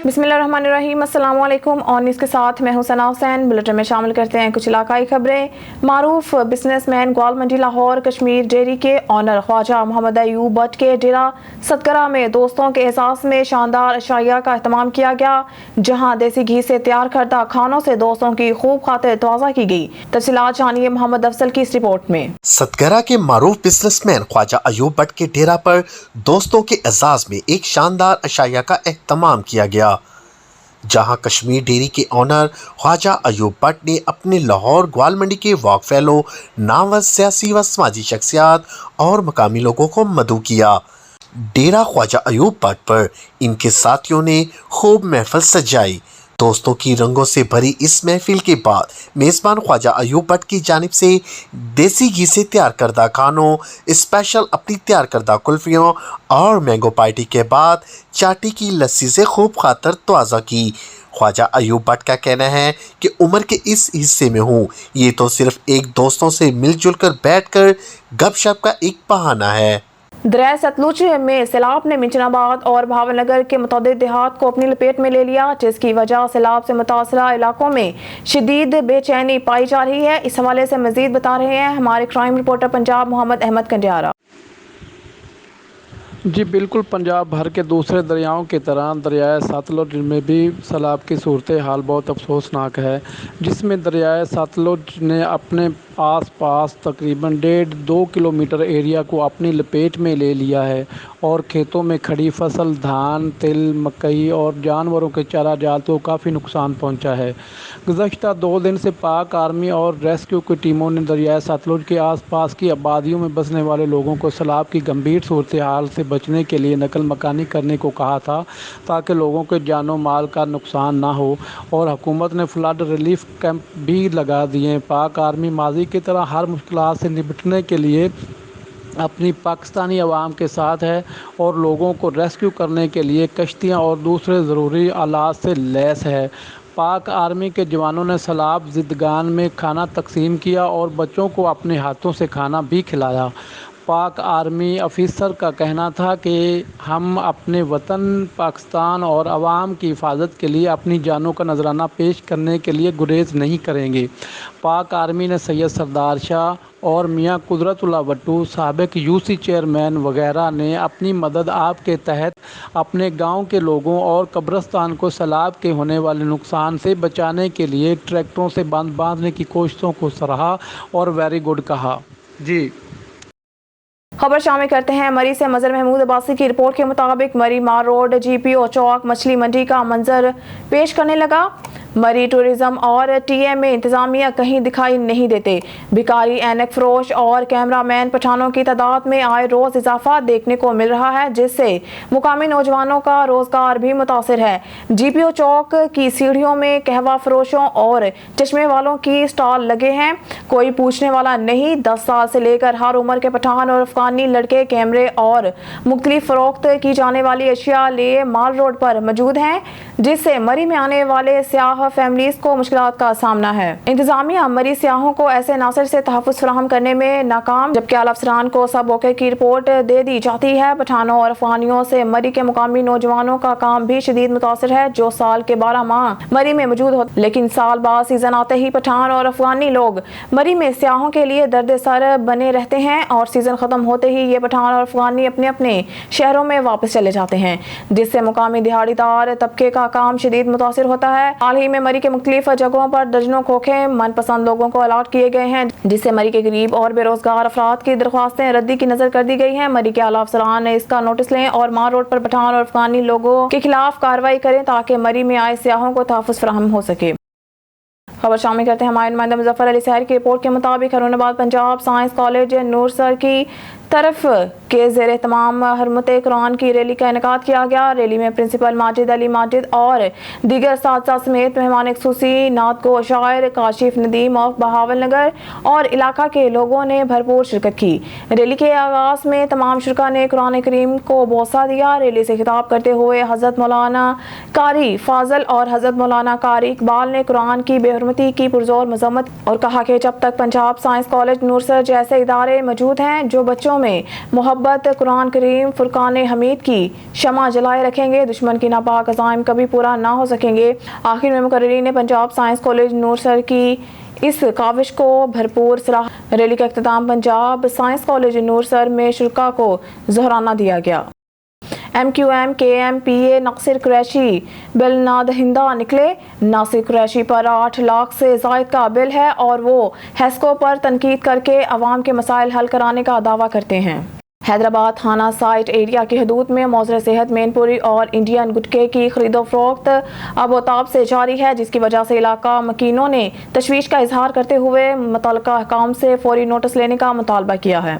बिस्मिल्लाहिर्रहमानिर्रहीम। अस्सलाम वालेकुम। और न्यूज़ के साथ मैं हूं सना हुसैन। बुलेटिन में शामिल करते हैं कुछ इलाकाई खबरें। मारूफ बिजनेसमैन ग्वाल मंडी लाहौर कश्मीर डेयरी के ऑनर ख्वाजा मोहम्मद अयूब भट्ट के डेरा सतगरा में दोस्तों के एहसास में शानदार अशाया का अहतमाम किया गया, जहां देसी घी से तैयार करदा खानों से दोस्तों की खूब खातिर तवाज़ा की गई। तफसीलात जानिए मोहम्मद अफजल की इस रिपोर्ट में। सतगरा के मारूफ बिजनेसमैन ख्वाजा अयूब भट्ट के डेरा पर दोस्तों के एजाज में एक शानदार अशाया का एहतमाम किया गया, जहां कश्मीर डेयरी के ऑनर ख्वाजा अयूब भट्ट ने अपने लाहौर ग्वाल मंडी के वॉक फेलो, नामवर सियासी व समाजी शख्सियात और मकामी लोगों को मदऊ किया। डेरा ख्वाजा अयूब भट्ट पर इनके साथियों ने खूब महफिल सजाई। दोस्तों की रंगों से भरी इस महफिल के बाद मेज़बान ख्वाजा अयूब भट्ट की जानिब से देसी घी से तैयार करदा खानों, स्पेशल अपनी तैयार करदा कुल्फियों और मैंगो पार्टी के बाद चाटी की लस्सी से खूब खातर तवाज़ा की। ख्वाजा अयूब भट्ट का कहना है कि उम्र के इस हिस्से में हूँ, ये तो सिर्फ एक दोस्तों से मिलजुल कर बैठ कर गपशप का एक बहाना है। दरिया सतलुज में सैलाब ने मिंचनाबाद और भावनगर के मुतअद्दिद देहात को अपनी लपेट में ले लिया, जिसकी वजह सैलाब से मुतासरा इलाकों में शदीद बेचैनी पाई जा रही है। इस हवाले से मजीद बता रहे हैं हमारे क्राइम रिपोर्टर पंजाब मोहम्मद अहमद कंडियारा। जी बिल्कुल, पंजाब भर के दूसरे दरियाओं की तरह दरियाए सतलुज में भी सैलाब की सूरत हाल बहुत अफसोसनाक है, जिसमें दरियाए सतलुज ने अपने आस पास तकरीबन 1.5-2 किलोमीटर एरिया को अपनी लपेट में ले लिया है और खेतों में खड़ी फसल, धान, तिल, मकई और जानवरों के चारा जाल को काफ़ी नुकसान पहुंचा है। गुज़श्ता 2 दिन से पाक आर्मी और रेस्क्यू की टीमों ने दरियाए सतलुज के आसपास की आबादियों में बसने वाले लोगों को सैलाब की गंभीर सूरत हाल से बचने के लिए नकल मकानी करने को कहा था, ताकि लोगों के जानो माल का नुकसान ना हो, और हुकूमत ने फ्लड रिलीफ कैंप भी लगा दिए। पाक आर्मी माजी की तरह हर मुश्किलात से निपटने के लिए अपनी पाकिस्तानी अवाम के साथ है और लोगों को रेस्क्यू करने के लिए कश्तियाँ और दूसरे ज़रूरी आलात से लैस है। पाक आर्मी के जवानों ने सैलाब ज़िदगान में खाना तकसीम किया और बच्चों को अपने हाथों से खाना भी खिलाया। पाक आर्मी अफसर का कहना था कि हम अपने वतन पाकिस्तान और अवाम की हिफाजत के लिए अपनी जानों का नजराना पेश करने के लिए गुरेज नहीं करेंगे। पाक आर्मी ने सैयद सरदार शाह और मियां कुदरतुल्लाह भट्टू, साबिक यूसी चेयरमैन वगैरह ने अपनी मदद आप के तहत अपने गांव के लोगों और कब्रिस्तान को सैलाब के होने वाले नुकसान से बचाने के लिए ट्रैक्टरों से बांधने की कोशिशों को सराहा और वेरी गुड कहा। जी खबर शामिल करते हैं मरी से। मजर महमूद अब्बासी की रिपोर्ट के मुताबिक मरी मार रोड GPO चौक मछली मंडी का मंजर पेश करने लगा। मरी टूरिज्म और TMA इंतजामिया कहीं दिखाई नहीं देते। भिखारी, ऐनक फरोश और कैमरामैन पठानों की तादाद में आए रोज इजाफा देखने को मिल रहा है, जिससे मुकामी नौजवानों का रोजगार भी मुतासिर है। GPO चौक की सीढ़ियों में कहवा फरोशों और चश्मे वालों की स्टॉल लगे हैं। कोई पूछने वाला नहीं। 10 साल से लेकर हर उम्र के पठान और अफगानी लड़के कैमरे और मुख्तलिफ फरोख्त की जाने वाली अशिया लिए माल रोड पर मौजूद हैं, जिससे मरी में आने वाले सियाह फैमिलीज को मुश्किलात का सामना है। इंतजामिया मरी सियाहों को ऐसे नासर से तहफ़्फ़ुज़ फराहम करने में नाकाम, जबकि आला अफसरान को सब मौके की रिपोर्ट दे दी जाती है। पठानों और अफगानियों से मरी के मुकामी नौजवानों का काम भी शदीद मुतासिर है, जो साल के 12 माह मरी में मौजूद होते, लेकिन साल बाद सीजन आते ही पठान और अफगानी लोग मरी में सियाहों के लिए दर्द सर बने रहते हैं और सीजन खत्म होते ही ये पठान और अफगानी अपने अपने शहरों में वापस चले जाते हैं, जिससे मुकामी दिहाड़ीदार तबके का काम शदीद मुतासिर होता है। हाल ही में मरी के मुख्तलिफ जगहों पर दर्जनों खोखे मनपसंद लोगों को अलॉट किए गए हैं, जिससे मरी के गरीब और बेरोजगार अफराद की दरख्वास्तें रद्दी की नजर कर दी गई हैं। मरी के आला अफसरान ने इसका नोटिस लें और मार रोड पर पठान और अफगानी लोगों के खिलाफ कार्रवाई करें, ताकि मरी में आए सियाहों को तहफ़्फ़ुज़ फराहम हो सके। खबर शामिल करते हैं हमारे नुमाइंदा मुजफ्फर अली सहर की रिपोर्ट के मुताबिक हरुनाबाद पंजाब साइंस कॉलेज नूरसर की तरफ के ज़ेर एहतमाम हरमत कुरान की रैली का इनेकाद किया गया। रैली में प्रिंसिपल माजिद अली माजिद और दीगर साथी समेत मेहमान खुसूसी नात गो शायर काशिफ नदीम ऑफ बहावल नगर और इलाका के लोगों ने भरपूर शिरकत की। रैली के आगाज में तमाम शुरका ने कुरान करीम को बोसा दिया। रैली से खिताब करते हुए हज़रत मौलाना कारी फाजल और हज़रत मौलाना कारी इकबाल ने कुरान की बेहरमती की पुरजोर मजम्मत और कहा कि जब तक पंजाब साइंस कॉलेज नूरसर जैसे इदारे मौजूद हैं जो बच्चों دلوں میں محبت قرآن کریم فرقان حمید کی شمع جلائے رکھیں گے، دشمن کی ناپاک عزائم کبھی پورا نہ ہو سکیں گے۔ آخر میں مقررین پنجاب سائنس کالج نورسر کی اس کاوش کو بھرپور سراہا۔ ریلی کا اختتام پنجاب سائنس کالج نورسر میں شرکاء کو ظہرانہ دیا گیا۔ ایم کیو ایم کے ایم پی اے ناصر قریشی بل نادہندہ نکلے۔ ناصر قریشی پر 8 لاکھ سے زائد کا بل ہے اور وہ ہیسکو پر تنقید کر کے عوام کے مسائل حل کرانے کا دعویٰ کرتے ہیں۔ حیدرآباد تھانہ سائٹ ایریا کی حدود میں موزر صحت مین پوری اور انڈین گٹکے کی خرید و فروخت ابوتاب سے جاری ہے، جس کی وجہ سے علاقہ مکینوں نے تشویش کا اظہار کرتے ہوئے متعلقہ حکام سے فوری نوٹس لینے کا مطالبہ کیا ہے۔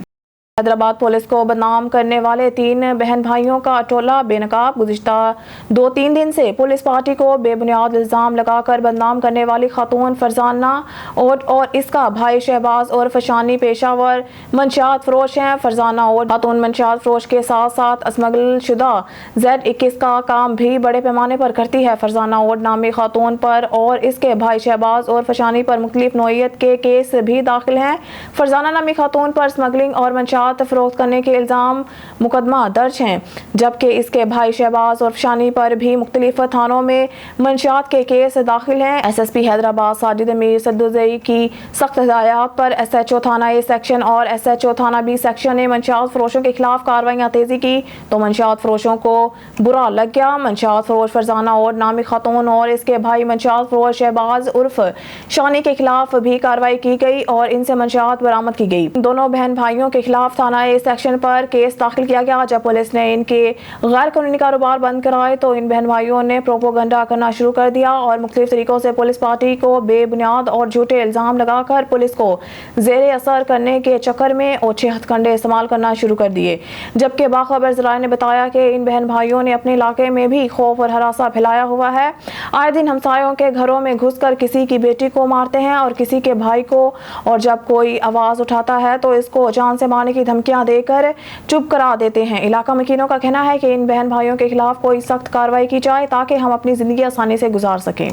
حیدرآباد پولیس کو بدنام کرنے والے 3 بہن بھائیوں کا ٹولہ بے نقاب۔ گزشتہ 2-3 دن سے پولیس پارٹی کو بے بنیاد الزام لگا کر بدنام کرنے والی خاتون فرزانہ اوٹ اور اس کا بھائی شہباز اور فشانی پیشہ ور منشیات فروش ہیں۔ فرزانہ اوٹ خاتون منشیات فروش کے ساتھ ساتھ اسمگل شدہ Z21 کا کام بھی بڑے پیمانے پر کرتی ہے۔ فرزانہ اوٹ نامی خاتون پر اور اس کے بھائی شہباز اور فشانی پر مختلف نوعیت کے کیس بھی داخل ہیں۔ فرزانہ نامی خاتون پر اسمگلنگ اور منشیات فروخت کرنے کے الزام مقدمہ درج ہیں، جبکہ اس کے بھائی شہباز اور فشانی پر بھی مختلف تھانوں میں منشیات کے کیس داخل ہیں۔ S S P Hyderabad Sajid Amir Sadozai کی سخت ہدایات پر ایس ایچ او تھانہ اے سیکشن اور ایس ایچ او تھانہ بی سیکشن نے منشیات فروشوں کے خلاف کارروائیاں تیزی کی تو منشیات فروشوں کو برا لگ گیا۔ منشیات فروش فرزانہ اور نامی خاتون اور اس کے بھائی منشیات فروش شہباز عرف شانی کے خلاف بھی کارروائی کی گئی اور ان سے منشیات برآمد کی گئی۔ دونوں بہن بھائیوں کے خلاف تھانہ اے سیکشن پر کیس داخل کیا گیا۔ جب پولیس نے ان کے غیر قانونی کاروبار بند کرائے تو ان بہن بھائیوں نے پروپیگنڈا کرنا شروع کر دیا اور مختلف طریقوں سے پولیس پارٹی کو بے بنیاد اور جھوٹے الزام لگا کر پولیس کو زیر اثر کرنے کے چکر میں اوچھے ہتھ کنڈے استعمال کرنا شروع کر دیے، جبکہ باخبر ذرائع نے بتایا کہ ان بہن بھائیوں نے اپنے علاقے میں بھی خوف اور ہراساں پھیلایا ہوا ہے۔ آئے دن ہمسایوں کے گھروں میں گھس کر کسی کی بیٹی کو مارتے ہیں اور کسی کے بھائی کو، اور جب کوئی آواز اٹھاتا ہے تو اس کو جان سے مارنے کی دھمکیاں دے کر چپ کرا دیتے ہیں۔ علاقہ مکینوں کا کہنا ہے کہ ان بہن بھائیوں کے خلاف کوئی سخت کارروائی کی جائے تاکہ ہم اپنی زندگی آسانی سے گزار سکیں۔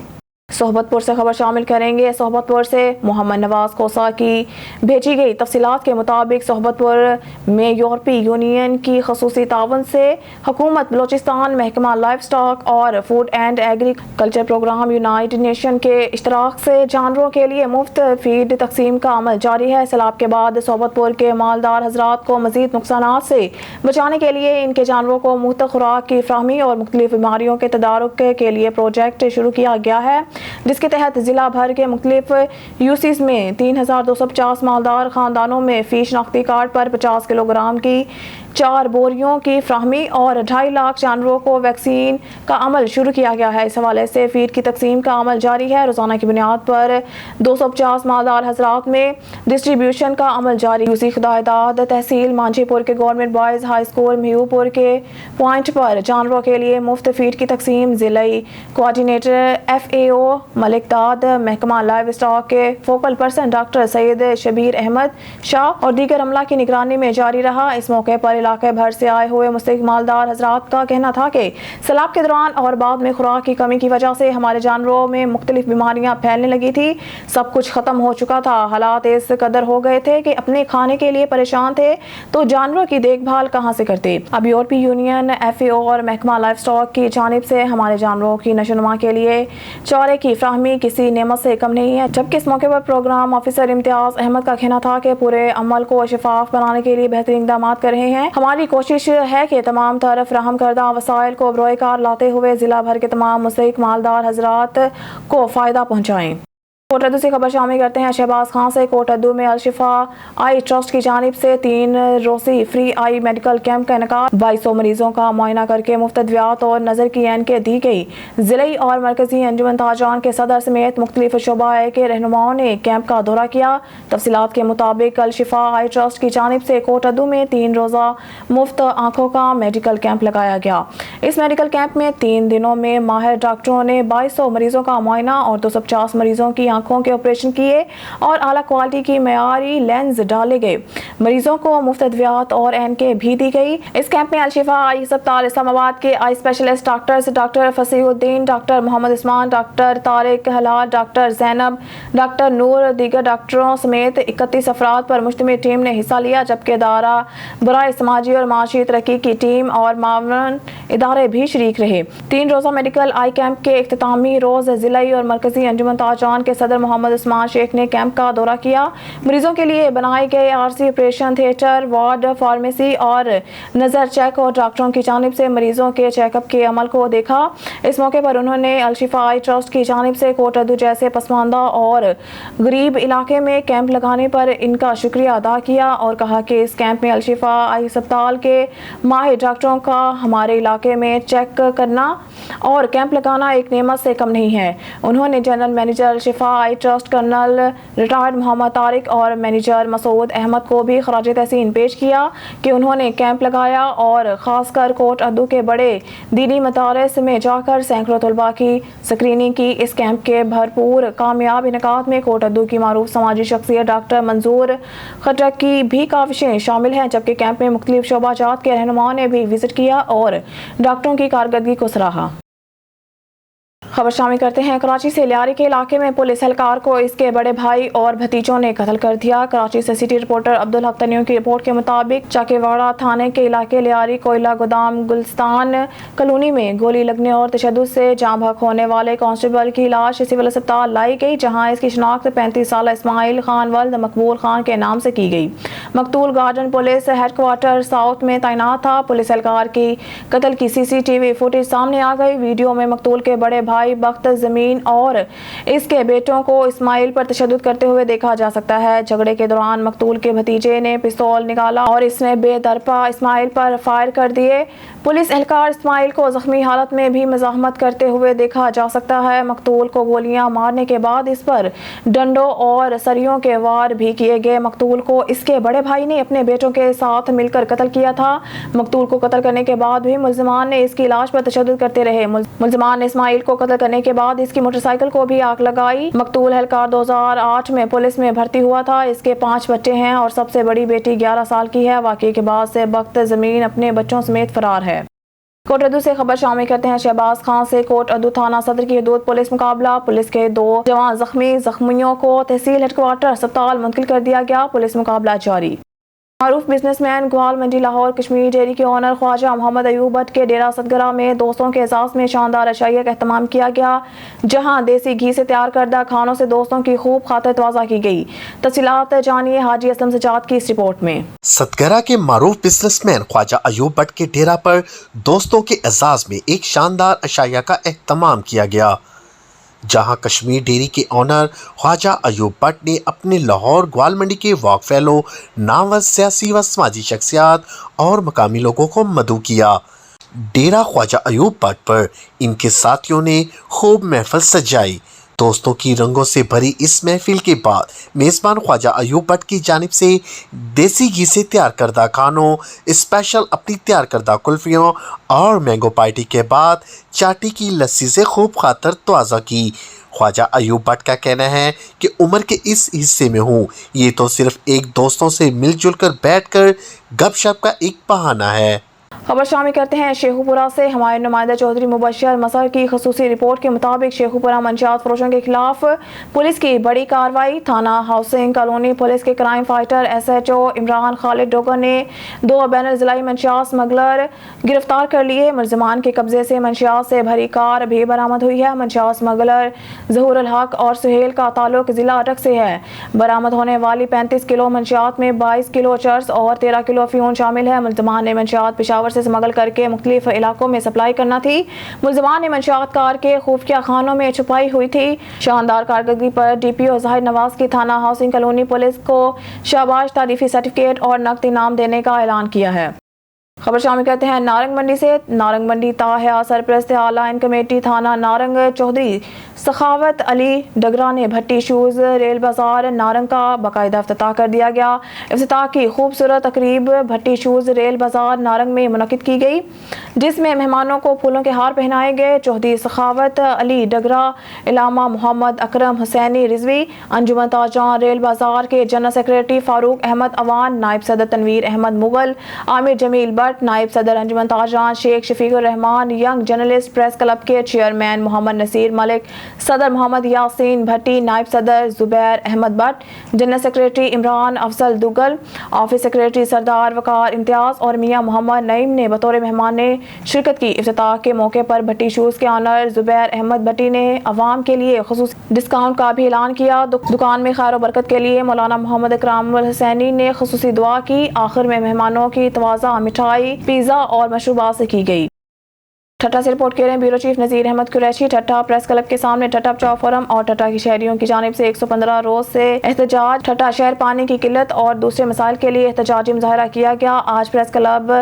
صحبت پور سے خبر شامل کریں گے۔ صحبت پور سے محمد نواز کوسا کی بھیجی گئی تفصیلات کے مطابق صحبت پور میں یورپی یونین کی خصوصی تعاون سے حکومت بلوچستان، محکمہ لائف سٹاک اور food and agriculture programme United Nation کے اشتراک سے جانوروں کے لیے مفت فیڈ تقسیم کا عمل جاری ہے۔ سیلاب کے بعد صحبت پور کے مالدار حضرات کو مزید نقصانات سے بچانے کے لیے ان کے جانوروں کو مفت خوراک کی فراہمی اور مختلف بیماریوں کے تدارک کے لیے پروجیکٹ شروع کیا گیا ہے، جس کے تحت ضلع بھر کے مختلف یوسیز میں 3250 مالدار خاندانوں میں فی شناختی کارڈ پر 50 کلو گرام کی 4 بوریوں کی فراہمی اور 2.5 لاکھ جانوروں کو ویکسین کا عمل شروع کیا گیا ہے۔ اس حوالے سے فیڈ کی تقسیم کا عمل جاری ہے۔ روزانہ کی بنیاد پر 250 مالدار حضرات میں ڈسٹریبیوشن کا عمل جاری۔ یوسی خداداد تحصیل مانجھی پور کے گورنمنٹ بوائز ہائی اسکول مہیو پور کے پوائنٹ پر جانوروں کے لیے مفت فیڈ کی تقسیم ضلعی کوآرڈینیٹر FAO ملک داد، محکمہ لائف سٹاک کے فوکل پرسن ڈاکٹر سید شبیر احمد شاہ اور دیگر عملہ کی نگرانی میں جاری رہا۔ اس موقع پر علاقے بھر سے آئے ہوئے مستحق مالدار حضرات کا کہنا تھا کہ سیلاب کے دوران اور بعد میں خوراک کی کمی کی وجہ سے ہمارے جانوروں میں مختلف بیماریاں پھیلنے لگی تھی۔ سب کچھ ختم ہو چکا تھا، حالات اس قدر ہو گئے تھے کہ اپنے کھانے کے لیے پریشان تھے تو جانوروں کی دیکھ بھال کہاں سے کرتے۔ اب یورپی یونین، FAO اور محکمہ لائف سٹاک کی جانب سے ہمارے جانوروں کی نشو و نما کے لیے چارے کی فراہمی کسی نعمت سے کم نہیں ہے۔ جبکہ اس موقع پر پروگرام آفیسر امتیاز احمد کا کہنا تھا کہ پورے عمل کو شفاف بنانے کے لیے بہترین اقدامات کر رہے ہیں۔ ہماری کوشش ہے کہ تمام طرف فراہم کردہ وسائل کو بروئے کار لاتے ہوئے ضلع بھر کے تمام مستحق مالدار حضرات کو فائدہ پہنچائیں۔ کوٹ ادو سے خبر شامل کرتے ہیں۔ شہباز خان سے کوٹ ادو میں الشفا آئی ٹرسٹ کی جانب سے 3 روزی فری آئی میڈیکل کیمپ کا انعقاد۔ 2200 مریضوں کا معائنہ کر کے مفت ادویات اور نظر کی عینکیں دی گئی۔ ضلعی اور مرکزی انجمن تاجران کے صدر سمیت مختلف شعبہ کے رہنماؤں نے کیمپ کا دورہ کیا۔ تفصیلات کے مطابق الشفا آئی ٹرسٹ کی جانب سے کوٹ ادو میں 3 روزہ مفت آنکھوں کا میڈیکل کیمپ لگایا گیا۔ اس میڈیکل کیمپ میں 3 دنوں میں ماہر ڈاکٹروں نے 2200 مریضوں کا معائنہ اور 250 مریضوں کی آنکھوں आंखों के ऑपरेशन किए और आला क्वालिटी की मयारी लेंस डाले गए। मरीजों को मुफ्त अद्वियात और एनके भी दी गई। इस कैंप में अल-शिफा आई अस्पताल इस्लामाबाद के eye specialist doctors doctor Fasihuddin, doctor Mohammad Usman, doctor Tariq Halal, doctor Zainab, doctor नूर, दीगर डॉक्टरों समेत 31 अफराद पर मुश्तमिल टीम ने हिस्सा लिया, जबकि दारा बराए समाजी और माशी तरक्की की टीम और मावन इदारे भी शरीक रहे। 3 रोज़ा मेडिकल आई कैंप के इख्तितामी रोज़ ज़िलाई और मरकजी अंजुमन ताजवान के सदर मोहम्मद उस्मान शेख ने कैंप का दौरा किया। मरीजों के लिए बनाए गए RC operation theatre, ward, pharmacy और नज़र चेक और डॉक्टरों की जानिब से मरीजों के चेकअप के अमल को देखा। इस मौके पर उन्होंने अल-शिफा आई ट्रस्ट की जानिब से कोटअदू जैसे पसमानदा और गरीब इलाके में कैंप लगाने पर इनका शुक्रिया अदा किया और कहा कि इस कैंप में अल-शिफा आई अस्पताल के माहिर डॉक्टरों का हमारे इलाके में चेक करना और कैंप लगाना एक नेमत से कम नहीं है। उन्होंने general manager Al-Shifa eye trust colonel retired Mohammad Tariq और मैनेजर मसूद अहमद को भी खराज तहसीन पेश किया कि उन्होंने कैंप लगाया और ख़ासकर कोटअदू के बड़े दीनी मदारिस में जाकर सैकड़ों तलबा की स्क्रीनिंग की। इस कैंप के भरपूर कामयाब इनेकात में कोटअदू की मारूफ समाजी शख्सियत डॉक्टर मंजूर खटक की भी काविशें शामिल हैं, जबकि कैंप में मुख्तलिफ शोबाजात के रहनुमाओं ने भी विजिट किया और डॉक्टरों की कारकर्दगी को सराहा। खबर शामिल करते हैं कराची से। लियारी के इलाके में पुलिस एहलकार को इसके बड़े भाई और भतीजों ने कत्ल कर दिया। कराची से सिटी रिपोर्टर अब्दुल हक तनियों की रिपोर्ट के मुताबिक चाकेवाड़ा थाने के इलाके लियारी कोयला गोदाम गुलस्तान कॉलोनी में गोली लगने और तशद्दुद से जाँ बहक होने वाले कांस्टेबल की लाश सिविल अस्पताल लाई गई, जहाँ इसकी शिनाख्त 35 साल इस्माइल खान वल्द मकबूल खान के नाम से की गई। मकतूल गार्डन पुलिस हेडक्वार्टर साउथ में तैनात था। पुलिस एहलकार की कत्ल की CCTV फुटेज सामने आ गई। वीडियो में मकतूल के बड़े भाई बख्त जमीन और इसके बेटों को इस्माइल पर तशद्दुद करते हुए देखा जा सकता है। झगड़े के दौरान मकतूल के भतीजे ने पिस्तौल निकाला और इसने बेदरपा इस्माइल पर फायर कर दिए। पुलिस एहलकार इस्माइल को जख्मी हालत में भी मज़ाहमत करते हुए देखा जा सकता है। मकतूल को गोलियां मारने के बाद इस पर डंडों और सरियों के वार भी किए गए। मकतूल को इसके बड़े भाई ने अपने बेटों के साथ मिलकर कत्ल किया था। मकतूल को कत्ल करने के बाद भी मुल्जिमान ने इसकी लाश पर तशद्दुद करते रहे। मुल्जिमान ने इस्माइल को कत्ल करने के बाद इसकी मोटरसाइकिल को भी आग लगाई। मकतूल एहलकार 2008 में पुलिस में भर्ती हुआ था। इसके 5 बच्चे हैं और सबसे बड़ी बेटी 11 साल की है। वाक़ये के बाद से बख्त जमीन अपने बच्चों समेत फरार है। कोटअदू से खबर शामिल करते हैं शहबाज खान से। कोटअदू थाना सदर की हदूद पुलिस मुकाबला। पुलिस के 2 जवान जख्मियों को तहसील हेडक्वार्टर अस्पताल मुंतकिल कर दिया गया। पुलिस मुकाबला जारी। मारूफ बिजनेसमैन ग्वाल मंडी लाहौर कश्मीर डेयरी के ऑनर ख्वाजा मोहम्मद अयूब भट्ट के डेरा सदगरा में दोस्तों के एजाज में शानदार अशाइया का एहतमाम किया गया, जहां देसी घी से तैयार करदा खानों से दोस्तों की खूब खातिर तवाज़ा की गई। तफसीलात जानिए हाजी असलम सजाद की इस रिपोर्ट में। सदगरा के मारूफ बिजनेसमैन ख्वाजा अयूब भट्ट के डेरा पर दोस्तों के एजाज में एक शानदार अशाइया का एहतमाम किया गया, जहां कश्मीर डेयरी के ऑनर ख्वाजा अयूब भट्ट ने अपने लाहौर ग्वाल मंडी के वॉक फेलो, नामवर सियासी व समाजी शख्सियात और मकामी लोगों को मदऊ किया। डेरा ख्वाजा अयूब भट्ट पर इनके साथियों ने खूब महफिल सजाई। दोस्तों की रंगों से भरी इस महफिल के बाद मेज़बान ख्वाजा अयूब भट्ट की जानिब से देसी घी से तैयार करदा खानों, स्पेशल अपनी तैयार करदा कुल्फियों और मैंगो पार्टी के बाद चाटी की लस्सी से खूब खातर तवाज़ा की। ख्वाजा अयूब भट्ट का कहना है कि उम्र के इस हिस्से में हूँ, ये तो सिर्फ एक दोस्तों से मिलजुल कर बैठ कर गपशप का एक बहाना है। खबर शामिल करते हैं शेखुपुरा से। हमारे नुमाइंदा चौधरी मुबशर मसर की खसूसी रिपोर्ट के मुताबिक शेखुपुरा मंशियात फरोशों के खिलाफ पुलिस की बड़ी कार्रवाई। थाना हाउसिंग कॉलोनी पुलिस के crime fighter SHO Imran Khalid Dogar ने 2 बैनर जिलाई मंशियात स्मगलर गिरफ्तार कर लिए। मुल्जिमान के कब्जे से मंशियात से भरी कार भी बरामद हुई है। मंशियात स्मगलर ज़हूर अल हक और सुहेल का ताल्लुक जिला अटक से है। बरामद होने वाली 35 किलो मंशियात में 22 किलो चर्स और 13 किलो अफीम शामिल है। मुल्जिमान ने मंशियात पेशावर से स्मगल करके मुख्तलिफ इलाकों में सप्लाई करना थी। मुल्जिमान ने मंशियात कार के खुफिया खानों में छुपाई हुई थी। शानदार कारकर्दगी पर DPO जाहिर नवाज की थाना हाउसिंग कॉलोनी पुलिस को शाबाश तारीफी सर्टिफिकेट और नकद इनाम देने का ऐलान किया है। खबर शामिल करते हैं नारंग मंडी से। नारंग मंडी ताहिया सरपरस्त आला इन कमेटी थाना नारंग चौधरी सखावत अली डगरा ने भट्टी शूज़ रेल बाज़ार नारंग का बाकायदा इफ्तिताह कर दिया गया। इफ्तिताह की खूबसूरत तकरीब भट्टी शूज़ रेल बाज़ार नारंग में मुनक़िद की गई, जिसमें मेहमानों को फूलों के हार पहनाए गए। चौधरी सखावत अली डगरा, इलामा मोहम्मद अकरम हुसैनी रिजवी, अंजुमन ताजरान रेल बाज़ार के जनरल सेक्रेटरी फारूक अहमद अवान, नायब सदर तनवीर अहमद मुगल, आमिर जमील भट्ट, नायब सदर अंजुमन ताजरान Sheikh Shafiqur Rehman, young journalist press club के चेयरमैन मोहम्मद नसीर मलिक, सदर मोहम्मद यासीन भट्टी, नायब सदर Zubair Ahmed Bhatt, general secretary Imran Afzal Dugal, office secretary Sardar Waqar Imtiaz और मियाँ मोहम्मद नईम ने बतौर मेहमान ने शिरकत की। इफ्तिताह के मौके पर भट्टी शूज़ के ऑनर जुबैर अहमद भट्टी ने अवाम के लिए खुसूसी डिस्काउंट का भी ऐलान किया। दुकान में खैर बरकत के लिए मौलाना मोहम्मद इकरामुल हुसैनी ने खुसूसी दुआ की। आखिर में मेहमानों की तवाज़ा मिठाई, पिज़्ज़ा और मशरूबात से की गई। ठट्टा से रिपोर्ट कर रहे हैं ब्यूरो चीफ नज़ीर अहमद कुरैशी। ठट्टा प्रेस क्लब के सामने ठट्टा बचाओ फोरम और ठट्टा की शहरियों की जानिब से 115 रोज से एहतजाज। ठट्टा शहर पानी की किल्लत और दूसरे मसाइल के लिए एहतजाजी मुजाहरा किया गया। आज प्रेस क्लब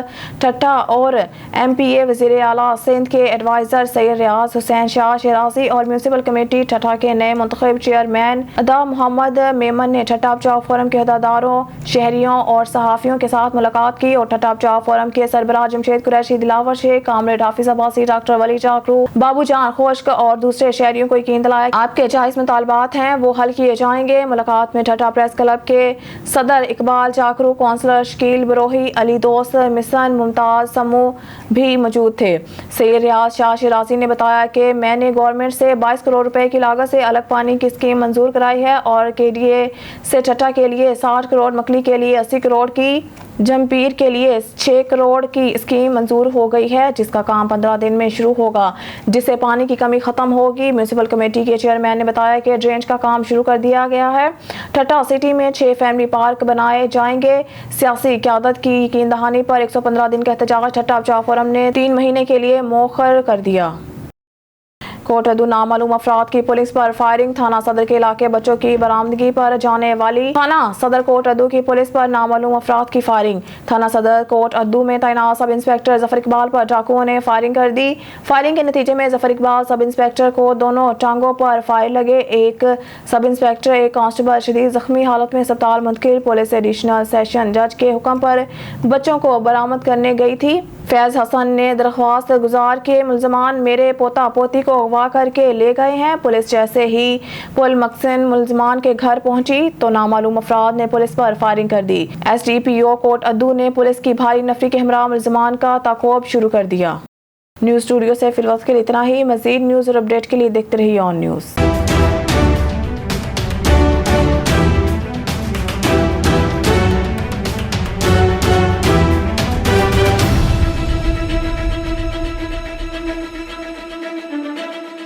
ठट्टा और MPA वज़ीर आला सिंध के एडवाइज़र सैयद रियाज हुसैन शाह शराजी और म्यूनसिपल कमेटी ठट्टा के नए मुंतखब चेयरमैन अदा मोहम्मद मेमन ने ठट्टा बचाओ फोरम के अहदेदारों, शहरियों और सहाफ़ियों के साथ मुलाकात की और ठट्टा बचाओ फोरम के सरबराह जमशेद कुरैशी, दिलावर शेख, कामरेड हाफिज़ अब्बासी, डॉक्टर वली चाकरू, बाबू जान खोश्क और दूसरे शहरियों को यकीन दिलाया आपके जायज़ मुतालबात हैं वो हल किए जाएंगे। मुलाकात में ठट्टा प्रेस क्लब के सदर इकबाल चाकरू, कौंसलर शकील बरोही, अली दोस्त मिसन, मुमताज समूह भी मौजूद थे। सैयद रियाज शाह शराजी ने बताया कि मैंने गवर्नमेंट से 22 करोड़ रुपए की लागत से अलग पानी की स्कीम मंजूर कराई है और KDA से ठट्टा के लिए 60 करोड़, मकली के लिए 80 करोड़ की, जमपीर के लिए 6 करोड़ की स्कीम मंजूर हो गई है, जिसका काम 15 दिन में शुरू होगा, जिससे पानी की कमी खत्म होगी। म्यूनसिपल कमेटी के चेयरमैन ने बताया कि ड्रेनेज का काम शुरू कर दिया गया है। ठट्टा सिटी में 6 फैमिली पार्क बनाए जाएंगे। सियासी क़यादत की यकीन दहानी पर 115 दिन का एहतजाज ठट्टा बचाओ फोरम ने 3 महीने के लिए मौखर कर दिया। कोटअदू नामालूम अफराद की पुलिस पर फायरिंग। थाना सदर के इलाके बच्चों की बरामदगी पर जाने वाली थाना सदर कोटअदू की पुलिस पर नामालूम अफराद की फायरिंग। थाना सदर कोटअदू में तैनात सब इंस्पेक्टर जफर इकबाल पर डाकुओं ने फायरिंग कर दी। फायरिंग के नतीजे में जफर इकबाल सब इंस्पेक्टर को दोनों टांगों पर फायर लगे। एक सब इंस्पेक्टर, एक कांस्टेबल शदीद जख्मी हालत में अस्पताल मुंतकिल। पुलिस एडिशनल सेशन जज के हुक्म पर बच्चों को बरामद करने गई थी। फैज हसन ने दरख्वास्त गुजार के मुलजमान मेरे पोता पोती को अगवा करके ले गए हैं। पुलिस जैसे ही पुल मकसन मुलजमान के घर पहुंची तो नामालूम अफराद ने पुलिस पर फायरिंग कर दी। SDPO कोटअदू ने पुलिस की भारी नफरी के हमरा मुलजमान का ताकोब शुरू कर दिया। न्यूज़ स्टूडियो से फिलहाल के लिए इतना ही। मजीद न्यूज़ और अपडेट के लिए देखते रहिए ऑन न्यूज़।